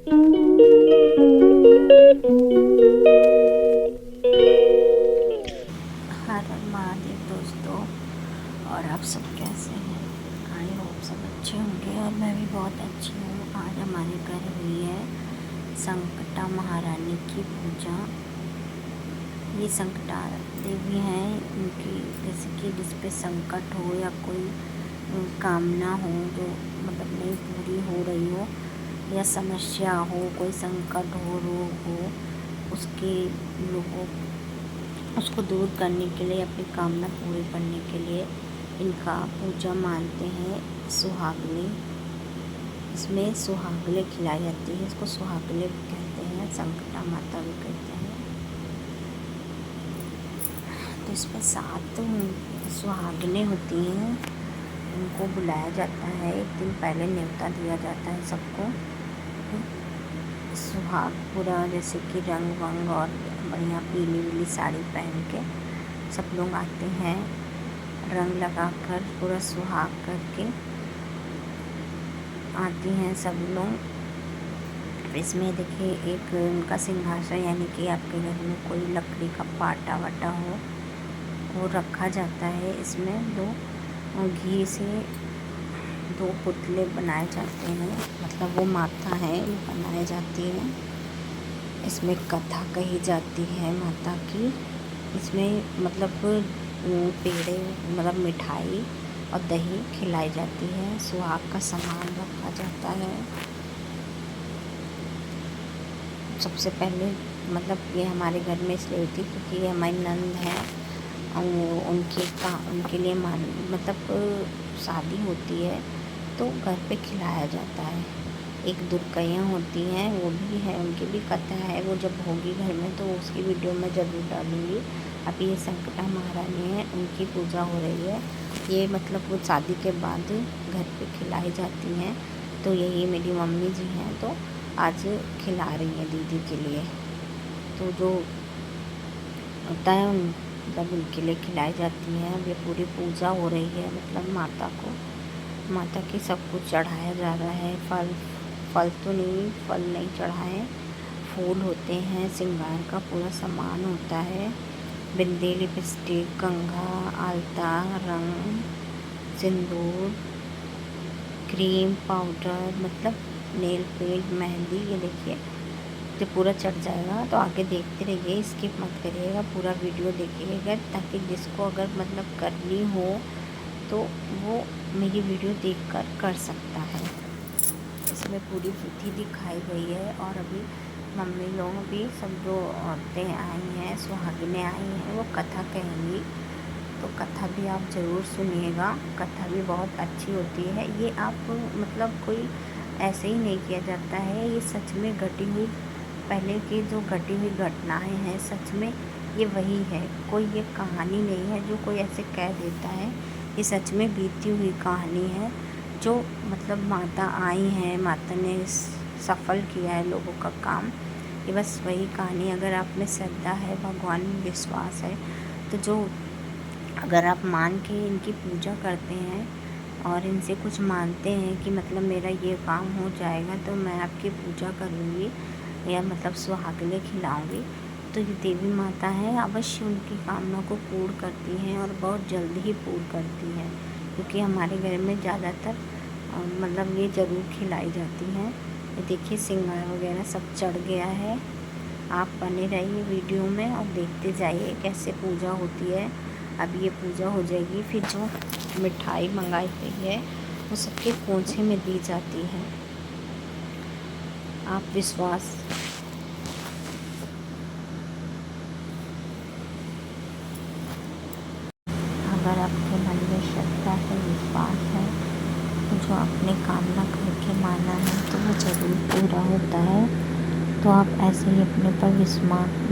हर हर महादेव दोस्तों, और आप सब कैसे हैं? आई होप सब अच्छे होंगे और मैं भी बहुत अच्छी हूँ। आज हमारे घर हुई है संकटा महारानी की पूजा। ये संकटा देवी हैं, उनकी जैसे कि जिस पे संकट हो या कोई कामना हो जो मतलब नहीं पूरी हो रही हो, या समस्या हो, कोई संकट हो, रोग हो, उसके लोगों उसको दूर करने के लिए, अपनी कामना पूरी करने के लिए इनका पूजा मानते हैं। सुहागने, इसमें सुहागले खिलाई जाती है, इसको सुहागले कहते हैं, संकटा माता भी कहते हैं। तो इसमें 7 सुहागने होती हैं, उनको बुलाया जाता है। एक दिन पहले न्योता दिया जाता है सबको। सुहाग पूरा जैसे कि रंग वंग और बढ़िया पीली वीली साड़ी पहन के सब लोग आते हैं, रंग लगाकर पूरा सुहाग करके आती हैं सब लोग। इसमें देखिए एक उनका सिंहासन, यानी कि आपके घर में कोई लकड़ी का पाटा वाटा हो वो रखा जाता है। इसमें 2 घी से 2 पुतले बनाए जाते हैं, मतलब वो माता है बनाई जाती है। इसमें कथा कही जाती है माता की। इसमें मतलब पेड़े मतलब मिठाई और दही खिलाई जाती है, सुहाग का सामान रखा जाता है। सबसे पहले मतलब ये हमारे घर में इसलिए होती क्योंकि ये हमारी नंद है और उनके लिए मतलब शादी होती है तो घर पे खिलाया जाता है। एक दुर्गैया होती हैं, वो भी है, उनकी भी कथा है। वो जब होगी घर में तो उसकी वीडियो मैं ज़रूर डालूँगी। अभी ये संकटा महारानी है, उनकी पूजा हो रही है। ये मतलब वो शादी के बाद घर पे खिलाई जाती हैं। तो यही मेरी मम्मी जी हैं, तो आज खिला रही हैं दीदी के लिए। तो जो होता है मतलब उनके लिए खिलाई जाती हैं। अब ये पूरी पूजा हो रही है, मतलब माता की सब कुछ चढ़ाया जा रहा है। फल नहीं चढ़ाए, फूल होते हैं, श्रृंगार का पूरा सामान होता है। बिंदी, लिपस्टिक, कंघा, आलता, रंग, सिंदूर, क्रीम, पाउडर, मतलब नेल पेंट, मेहंदी। ये देखिए जब पूरा चढ़ जाएगा तो आगे देखते रहिए, स्किप मत करिएगा, पूरा वीडियो देखिएगा, ताकि जिसको अगर मतलब करनी हो तो वो मेरी वीडियो देखकर कर सकता है। इसमें पूरी विधि दिखाई गई है। और अभी मम्मी लोग भी सब जो औरतें आई हैं, सुहागिनें आई हैं, वो कथा कहेंगी। तो कथा भी आप ज़रूर सुनिएगा, कथा भी बहुत अच्छी होती है। ये आप मतलब कोई ऐसे ही नहीं किया जाता है, ये सच में घटी हुई, पहले की जो घटी हुई घटनाएं हैं, सच में ये वही है। कोई ये कहानी नहीं है जो कोई ऐसे कह देता है, ये सच में बीती हुई कहानी है। जो मतलब माता आई हैं, माता ने सफल किया है लोगों का काम, ये बस वही कहानी। अगर आप में श्रद्धा है, भगवान में विश्वास है, तो जो अगर आप मान के इनकी पूजा करते हैं और इनसे कुछ मानते हैं कि मतलब मेरा ये काम हो जाएगा, तो मैं आपकी पूजा करूँगी या मतलब सुहागले खिलाऊँगी, तो ये देवी माता है, अवश्य उनकी कामना को पूर्ण करती हैं और बहुत जल्द ही पूर्ण करती हैं। क्योंकि हमारे घर में ज़्यादातर मतलब ये ज़रूर खिलाई जाती हैं। ये देखिए श्रृंगार वगैरह सब चढ़ गया है। आप बने रहिए वीडियो में और देखते जाइए कैसे पूजा होती है। अब ये पूजा हो जाएगी, फिर जो मिठाई मंगाई गई है वो सबके पोंछे में दी जाती है। आप विश्वास अगर आपके मन में श्रद्धा है, विश्वास है, तो जो आपने कामना करके माना है तो वो ज़रूर पूरा होता है। तो आप ऐसे ही अपने पर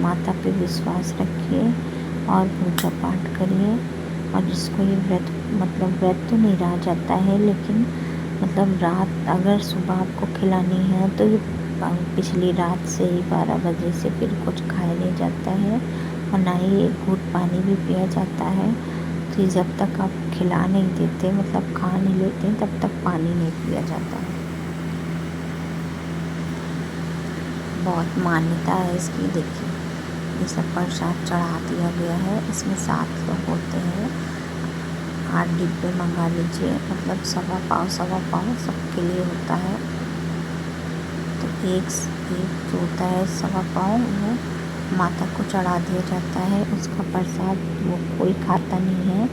माता पे विश्वास रखिए और पूजा पाठ करिए। और जिसको ये व्रत मतलब व्रत तो नहीं रहा जाता है, लेकिन मतलब रात अगर सुबह आपको खिलानी है तो ये पिछली रात से ही 12 बजे से फिर कुछ खाया नहीं जाता है और ना ही एक घूंट पानी भी पिया जाता है। तो जब तक आप खिला नहीं देते, मतलब खा नहीं लेते, तब तक पानी नहीं पिया जाता है। बहुत मान्यता है इसकी। देखिए ये सब प्रसाद चढ़ा दिया गया है। इसमें 7 लोग होते हैं। 8 डिब्बे मंगा लीजिए, मतलब सवा पाव सबके लिए होता है। तो एक जो होता है सवा पाव वो माता को चढ़ा दिया जाता है। उसका प्रसाद वो कोई खाता नहीं है।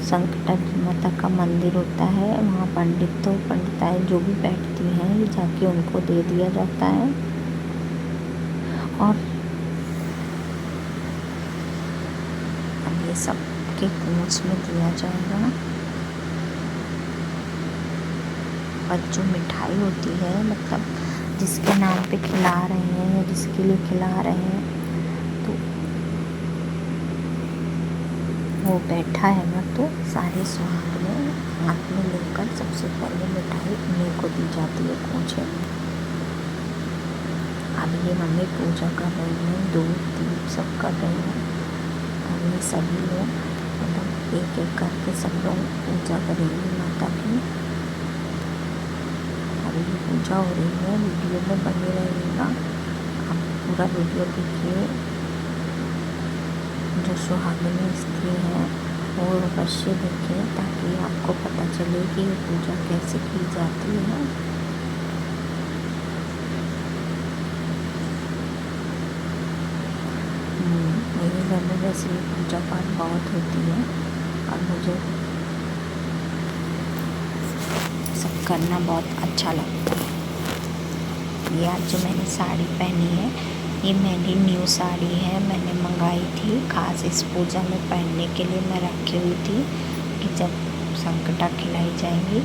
संकटहरण माता का मंदिर होता है, वहाँ पंडिताएं जो भी बैठती हैं ये जाके उनको दे दिया जाता है। और अब ये सब के पूंछ में दिया जाएगा। और जो मिठाई होती है, मतलब जिसके नाम पे खिला रहे हैं या जिसके लिए खिला रहे हैं, तो वो बैठा है ना, तो सारे सुहागने हाथ में लेकर सबसे पहले मिठाई उन्हीं को दी जाती है पूछे में। अब ये मम्मी पूजा कर रही हैं, दूध दीप सब कर रही हैं। अब ये सभी लोग मतलब एक एक करके सब लोग पूजा करेंगे माता की। अभी ये पूजा हो रही है, वीडियो में बने रहिएगा। आप पूरा वीडियो देखिए। जो सुहागिनी स्त्री है वो अवश्य देखिए, ताकि आपको पता चले कि ये पूजा कैसे की जाती है। मेरे घर में वैसे ही पूजा पाठ बहुत होती है और मुझे सब करना बहुत अच्छा लगता है। ये आज जो मैंने साड़ी पहनी है, ये मेरी न्यू साड़ी है। मैंने मंगाई थी खास इस पूजा में पहनने के लिए। मैं रखी हुई थी कि जब संकटा खिलाई जाएंगी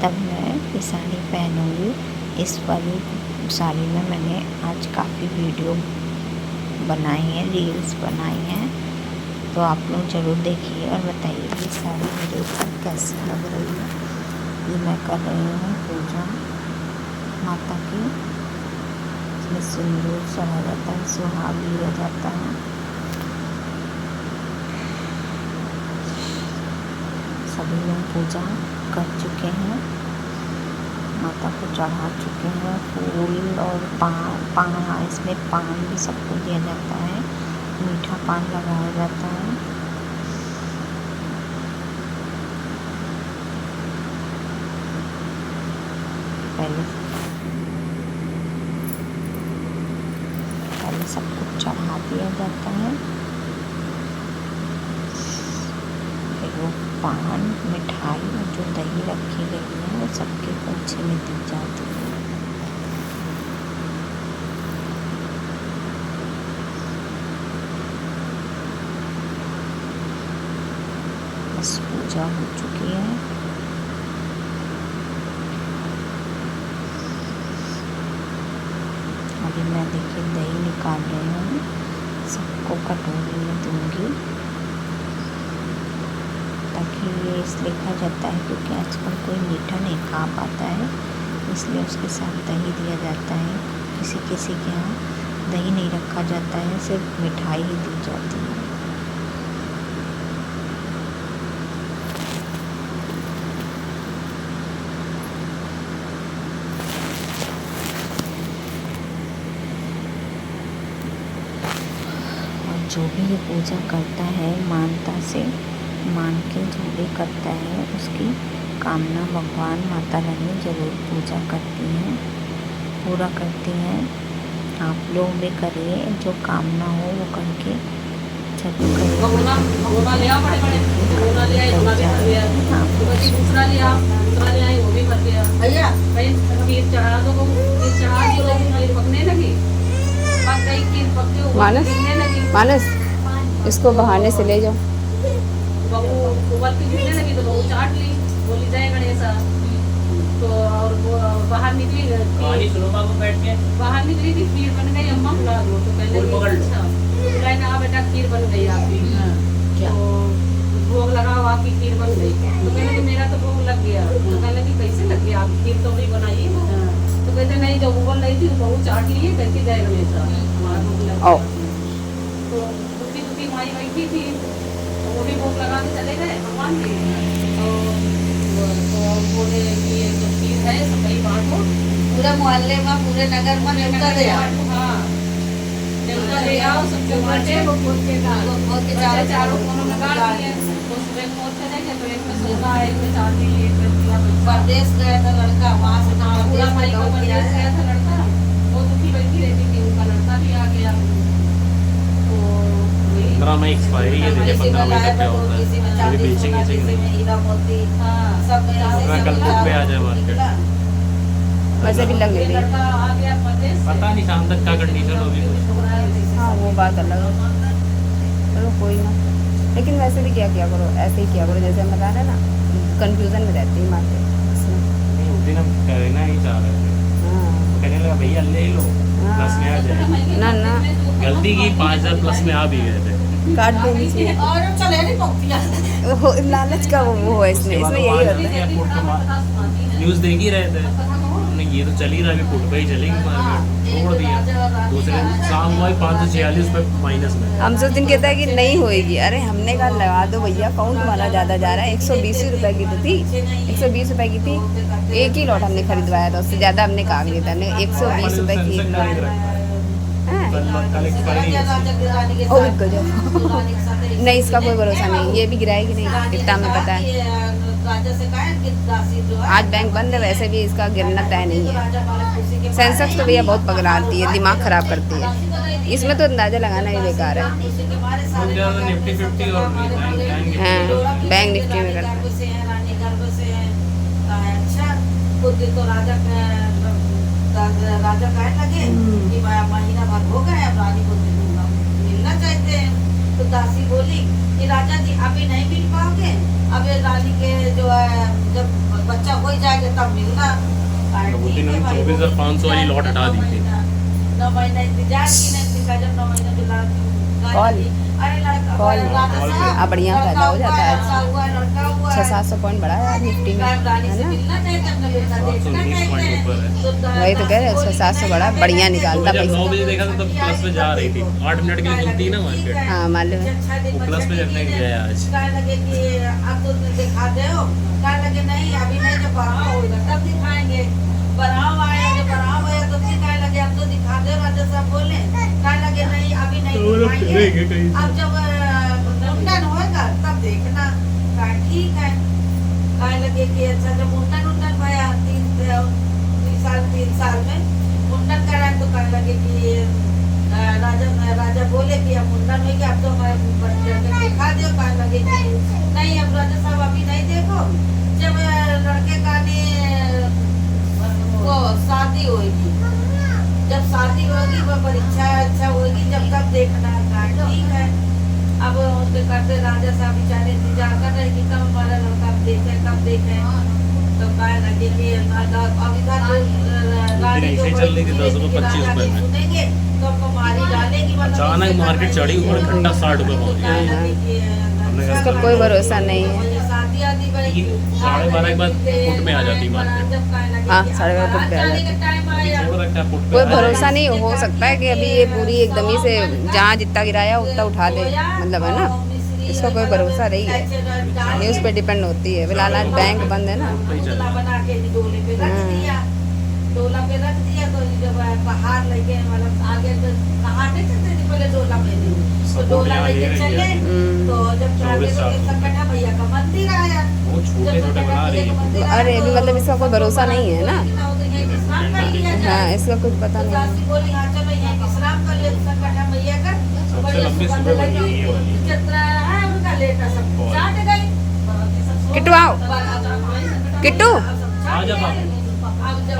तब मैं ये साड़ी पहनूंगी। इस वाली साड़ी में मैंने आज काफ़ी वीडियो बनाई है, रील्स बनाई हैं, तो आप लोग ज़रूर देखिए और बताइए ये साड़ी मेरे ऊपर कैसी लग रही है। ये मैं कर रही हूँ पूजा माता की। इसमें सिंदूर चढ़ा जाता है, सुहाग लिया जाता है। सभी लोग पूजा कर चुके हैं, माता को चढ़ा चुके हैं फूल और पान। इसमें पान भी सबको दिया जाता है, मीठा पान लगाया जाता है। पहले सब कुछ चढ़ा दिया जाता है, फिर वो पान मिठाई और जो दही रखी गई है वो सबके पूछे में दी जाती है। बस पूजा हो चुकी है। अभी मैं देखिए दही निकाल रही हूँ, सबको कटोरी में दूंगी, ताकि ये इसलिए कहा जाता है क्योंकि आजकल कोई मीठा नहीं खा पाता है, इसलिए उसके साथ दही दिया जाता है। किसी किसी के यहाँ दही नहीं रखा जाता है, सिर्फ मिठाई ही दी जाती है। जो भी ये पूजा करता है मानता से मान के जो भी करता है उसकी कामना भगवान माता रानी ज़रूर पूजा करती हैं, पूरा करती हैं। आप लोग भी करिए, जो कामना हो वो करके जरूर मानस मानस इसको बहाने से ले जाओ। बहू उबल के गिरने लगी तो बहू चाट ली, बोली जय गणेशा। तो और वो बाहर निकली, कहानी सुनो बाबू बैठ के। बाहर निकली थी, खीर बन गई अम्मा बुला दो। तो पहले अच्छा बुलाई ना, बेटा खीर बन गई आपकी। तो भोग लगाओ, आपकी खीर बन गई। तो कहने कि मेरा तो भोग लग गया। तो कहने लगी कैसे लग गया, आप खीर तो नहीं बनाई है। तो कहते नहीं, जब उबल रही थी तो बहू चाट लिए, कहती जय गणेशा हमारा भोग लग गया। तो दुखी दुखी माई बैठी थी, वो भी भोग लगा के चले गए भगवान के। तो बोले कि ये जो खीर है सबकी बांटो, पूरे मोहल्ले में पूरे नगर में न्योता दिया। हाँ, जब ले आओ सबके बच्चे बच्चे चारों कोनों में गाड़ दिए। तो सुबह को उठे देखे तो एक में सोना एक में चांदी एक में दिया परदेश गया था लड़का, वहाँ से पूरा माई को परदेश गया था लड़का, वो दुखी बैठी रहती थी, उनका लड़का भी आ गया। तो वही 15 मई एक्सपायरी है, देखिए 15 मई तक क्या होता है, अभी बेचेंगे चाहिए हीरा मोती हाँ सब कल तक पे आ जाए मार्केट। वैसे भी लगने दी। लड़का आ गया परदेश से। पता नहीं शाम तक क्या कंडीशन होगी कुछ। हाँ वो बात अलग है, चलो कोई ना। लेकिन वैसे भी क्या किया करो, ऐसे ही किया करो जैसे हम बता रहे हैं ना, कंफ्यूजन में रहती है मार्केट इसमें। नहीं उस दिन हम कहना ही चाह रहे थे, हाँ तो कहने लगा भैया ले लो प्लस में आ जाए। ना ना गलती की 5000 प्लस में आ भी गए थे। काट देनी चाहिए, और चले नहीं पहुँच वो लालच का वो है इसमें यही होता है। एयरपोर्ट पे न्यूज़ देख ही रहे थे, हमने ये तो चल ही रहा है, फुट पे ही चलेगी मार्केट, छोड़ दिया। दूसरे शाम हुआ 546 पे माइनस में। हम सब दिन कहता है कि नहीं होएगी, अरे हमने कहा लगा दो भैया, काउंट वाला ज़्यादा जा रहा है। 120 रुपए की तो थी, 120 रुपए की थी, एक ही लॉट हमने खरीदवाया था, उससे ज़्यादा हमने कहा नहीं था। 120 रुपए की एक लॉट। कल एक्सपायरी है। ओ बिक गया। नहीं इसका कोई भरोसा नहीं, ये भी गिराएगी नहीं, इतना हमें पता है। आज बैंक बंद है, वैसे भी इसका गिरना तय नहीं है। सेंसेक्स तो भैया बहुत पगलाती है, दिमाग खराब करती है, इसमें तो अंदाजा लगाना ही बेकार है। निफ्टी 50 और हाँ बैंक निफ्टी में करते हैं। अच्छा खुद दिन तो राजा कहने लगे कि महीना भर हो गया, अब रानी को मिलना चाहते हैं। तो दासी बोली कि राजा जी अभी नहीं मिल पाओगे, अब ये रानी के जो है जब बच्चा हो जाएगा तब मिलना। वो दिन हम 24,500 वाली लॉट हटा दी थी। 9 महीना इंतजार की, नहीं जब 9 महीना के कॉल अरे लड़का कॉल राजा साहब बढ़िया फायदा हो जाता है। लड़का हुआ लड़का हुआ 600-700 पॉइंट बढ़ा है आज निफ्टी में, रानी है से ना। मिलना चाहते हैं, अपना बेटा देखना 719 पॉइंट चाहते ऊपर है। हैं। वही तो कह रहे हैं, 600-700 बढ़ा, बढ़िया निकालता जब 9 पैसा। बजे देखा था तब प्लस में जा रही थी, 8 मिनट के लिए खुलती है ना मार्केट, हाँ मालूम है। वो प्लस में जब नहीं गया आज। कहने लगे कि अब तो दिखा दे हो, कहने लगे नहीं अभी नहीं, जब बढ़ाओ होगा तब दिखाएंगे। बढ़ाओ आया, जब बढ़ाओ आया तो फिर कहने लगे अब तो दिखा दे, राजा साहब बोले। कहने लगे नहीं अभी नहीं दिखाएंगे, अब जब मुंडन होगा तब देखना। कहा ठीक है। कहने लगे कि अच्छा जब मुंडन भया 3 साल में मुंडन कराए तो कहने लगे कि राजा बोले कि अब मुंडन हो गया, अब तो हमारे बच्चे को दिखा दो। कहने लगे कि नहीं अब राजा साहब अभी नहीं देखो, जब लड़के का वो शादी होगी, जब शादी होगी वो परीक्षा अच्छा होगी जब तक देखना। कहा ठीक है। अब उसके करते राजा साहब बेचारे इंतजार कर रहे कि कब हमारा लड़का कब देखे। तो कहे लगे कि अब इधर रानी ऐसे चल रही थी 10 रुपए 25 रुपए में, सुनेंगे तो हमको मारी डालेगी। अचानक मार्केट चढ़ी ऊपर घंटा 60 रुपए पहुंच गया। इसका कोई भरोसा नहीं है। 12:30 के बाद फुट में आ जाती मार्केट। हाँ 12:30 फुट पे आ जाती है। छोड़ रखा है फुट पे। कोई भरोसा नहीं हो सकता है कि अभी ये पूरी एकदम ही से जहाँ जितना गिराया उतना उठा दे, मतलब है ना, इसका कोई भरोसा नहीं है, न्यूज़ पे डिपेंड होती है। फिलहाल आज बैंक बंद है ना। बना के डोले पे रख दिया, डोला पे रख दिया। तो जब बाहर लेके मतलब आगे तो बाहर नहीं चलते थे पहले, डोला पे तो डोला लेके चले। तो जब आगे तो संकटा भैया का मंदिर आया, वो छोटे-छोटे बना रही है। अरे अभी मतलब इसका कोई भरोसा नहीं है ना। हाँ इसका कुछ पता नहीं। दासी बोली हाँ चलो यहाँ विश्राम कर ले संकटा भैया का। सबसे लंबी सुबह बनी है ये वाली। जितना है उनका लेटा सब चाट गई। किट्टू आओ, किट्टू आ जा बाबू। अब जब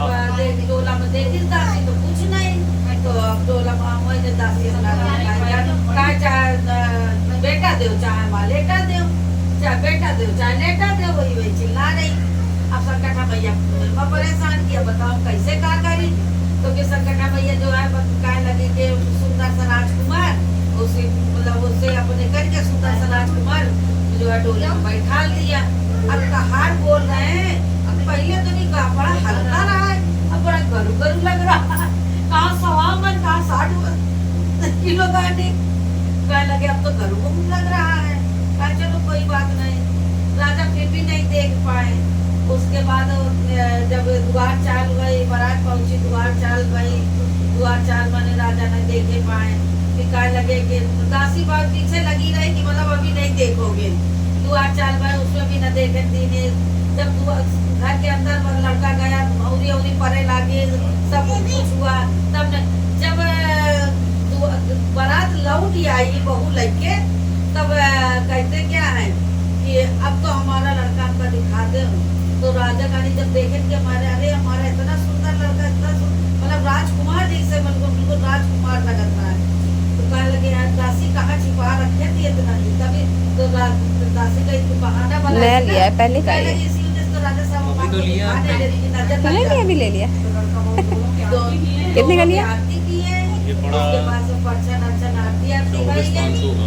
डोला में देखी दासी तो कुछ नहीं, तो अब डोला में दासी चाहे बेटा दो चाहे माँ लेटा दो, चाहे बेटा दो चाहे लेटा दो, वही चिल्ला रही। अब संकटा भैया परेशान किया, बताओ कैसे क्या करी। तो कि संकटा भैया जो है कहने लगे कि सुंदर सा राजकुमार उसे मतलब उससे अपने करके सुंदर सा राजकुमार जो है डोले में बैठा दिया। अब कहार बोल रहे हैं, अब पहले तो नहीं कहा, बड़ा हल्का रहा है, अब बड़ा गरु गरु लग रहा है। कहाँ 1.25 मन कहाँ 60 किलो गाड़ी। कहने लगे अब तो गरु को लग रहा है। कहा चलो कोई बात नहीं। राजा फिर भी नहीं देख पाए। उसके बाद जब द्वार चाल गई, बारात पहुंची, द्वार चाल गई, दुआ चार मने राजा न देखे पाए कि काय लगे कि दासी बात पीछे लगी रही कि मतलब अभी नहीं देखोगे, दुआ चार बार उसमें भी न देखे दीने। जब घर के अंदर लड़का गया औरी औरी परे लागे सब कुछ हुआ, तब जब बारात लौट आई बहू लेके, तब कहते क्या है कि अब तो हमारा लड़का आपका दिखा दे। तो राजा रानी जब देखे कि हमारे अरे हमारा इतना सुंदर लड़का, इतना मतलब राजकुमार जैसे बिल्कुल राजकुमार लगता है। तो कहने लगे यार दासी कहाँ छिपा रखे थे इतना ही, तभी तो दासी का इसको बहाना बना नया लिया है, पहले का है। इसी वजह से तो राजा साहब अभी तो लिया। पहले लिया, अभी ले लिया। कितने का लिया? आरती की है, ये बड़ा उसके बाद सब पर्चन अर्चन आरती आरती 24,500 का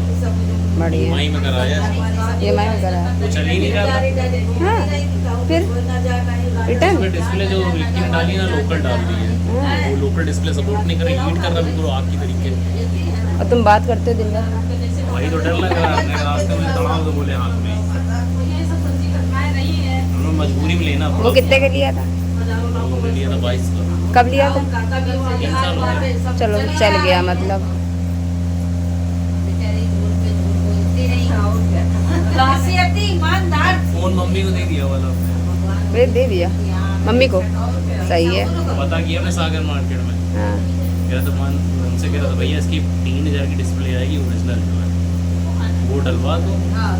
बढ़िया। EMI में कराया है। ये मैं करा है। वो चल ही नहीं रहा था। हाँ, फिर रिटर्न उसमें डिस्प्ले जो लिखी डाली ना लोकल डाल दी है, वो लोकल डिस्प्ले सपोर्ट नहीं कर रही, हीट कर रहा है बिल्कुल आग की तरीके। और तुम बात करते हो दिन भर। वही तो डर लग रहा है, रास्ते में तमाम तो बोले हाथ में, ये सब सब्जी कटवाए नहीं है। हमें मजबूरी में लेना वो पड़ा। कितने का लिया था? वो लिया था 22 का। कब लिया था? 3 साल हो गए। चलो चल गया मतलब। ईमानदार फोन मम्मी को दे दिया वाला, फिर दे दिया मम्मी को, सही है। पता किया मैं सागर मार्केट में, हाँ कह रहा था उनसे कह रहा था भैया इसकी 3000 की डिस्प्ले आएगी ओरिजिनल जो है, वो डलवा दो। हाँ,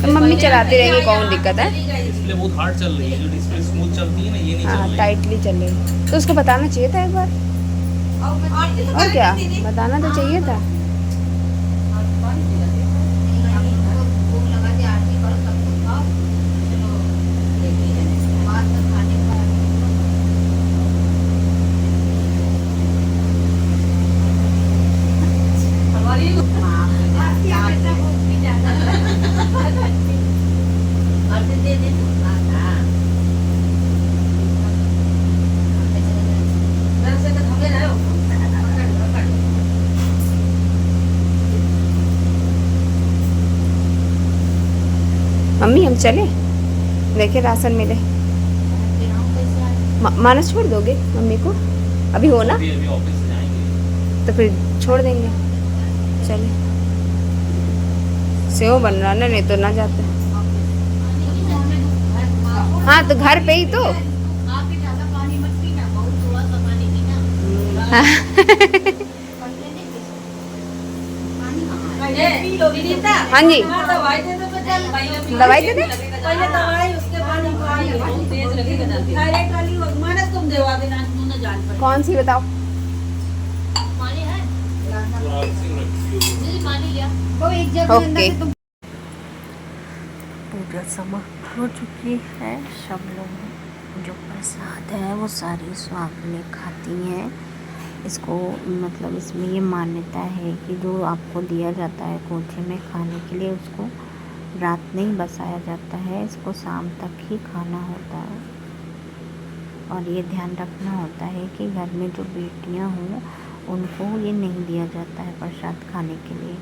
तो मम्मी चलाती रहेगी, कौन दिक्कत है। डिस्प्ले बहुत हार्ड चल रही है, जो डिस्प्ले स्मूथ चलती है ना ये नहीं चल हाँ, रही। टाइटली चल रही। तो उसको बताना चाहिए था एक बार, और क्या बताना तो चाहिए था। मम्मी हम चले, देखे राशन मिले। मानस छोड़ दोगे मम्मी को? अभी हो ना, अभी ऑफिस जाएंगे। तो फिर छोड़ देंगे। चले, सेव बन रहा ना, नहीं तो ना जाते। हाँ तो घर पे ही तो। हाँ जी, दवाई दे दे। पहले दवाई उसके बाद तेज लगेगा जाते। थायराइड वाली मानस तुम देवा देना न जान पर। कौन सी बताओ? ओके। पूजा समाप्त हो चुकी है। सब लोग जो प्रसाद है वो सारी सुहागनें खाती हैं। इसको मतलब इसमें ये मान्यता है कि जो आपको दिया जाता है कोठे में खाने के लिए, उसको रात नहीं बसाया जाता है, इसको शाम तक ही खाना होता है। और ये ध्यान रखना होता है कि घर में जो बेटियां हों उनको ये नहीं दिया जाता है प्रसाद खाने के लिए।